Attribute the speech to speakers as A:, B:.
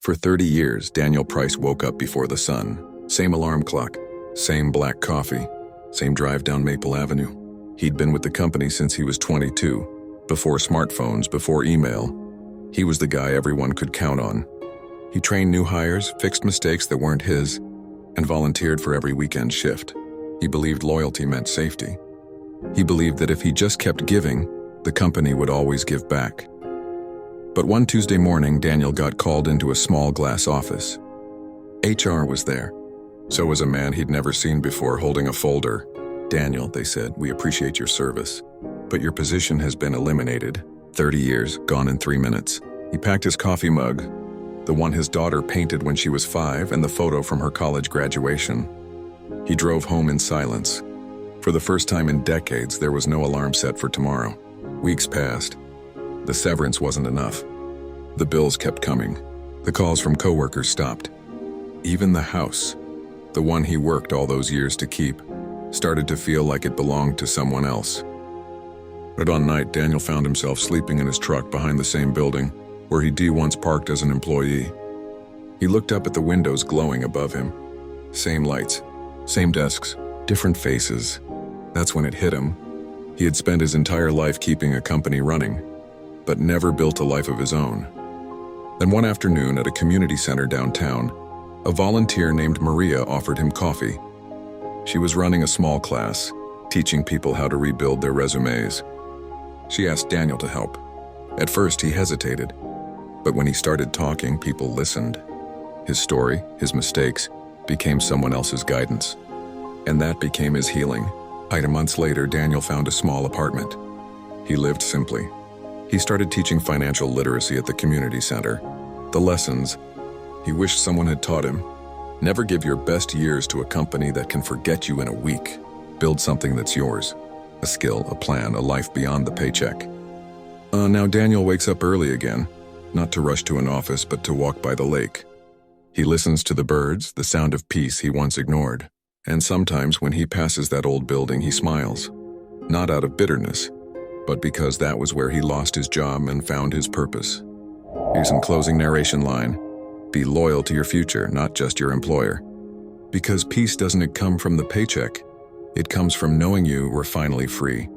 A: For 30 years, Daniel Price woke up before the sun. Same alarm clock, same black coffee, same drive down Maple Avenue. He'd been with the company since he was 22, before smartphones, before email. He was the guy everyone could count on. He trained new hires, fixed mistakes that weren't his, and volunteered for every weekend shift. He believed loyalty meant safety. He believed that if he just kept giving, the company would always give back. But one Tuesday morning, Daniel got called into a small glass office. HR was there. So was a man he'd never seen before holding a folder. "Daniel," they said, "we appreciate your service, but your position has been eliminated. 30 years, gone in 3 minutes." He packed his coffee mug, the one his daughter painted when she was 5, and the photo from her college graduation. He drove home in silence. For the first time in decades, there was no alarm set for tomorrow. Weeks passed. The severance wasn't enough. The bills kept coming. The calls from coworkers stopped. Even the house, the one he worked all those years to keep, started to feel like it belonged to someone else. But one night, Daniel found himself sleeping in his truck behind the same building where he'd once parked as an employee. He looked up at the windows glowing above him. Same lights, same desks, different faces. That's when it hit him. He had spent his entire life keeping a company running, but never built a life of his own. Then one afternoon at a community center downtown, a volunteer named Maria offered him coffee. She was running a small class, teaching people how to rebuild their resumes. She asked Daniel to help. At first, he hesitated, but when he started talking, people listened. His story, his mistakes, became someone else's guidance. And that became his healing. 8 months later, Daniel found a small apartment. He lived simply. He started teaching financial literacy at the community center. The lessons he wished someone had taught him. Never give your best years to a company that can forget you in a week. Build something that's yours. A skill, a plan, a life beyond the paycheck. Now Daniel wakes up early again, not to rush to an office, but to walk by the lake. He listens to the birds, the sound of peace he once ignored. And sometimes when he passes that old building, he smiles. Not out of bitterness, but because that was where he lost his job and found his purpose. Here's some closing narration line. Be loyal to your future, not just your employer. Because peace doesn't come from the paycheck. It comes from knowing you were finally free.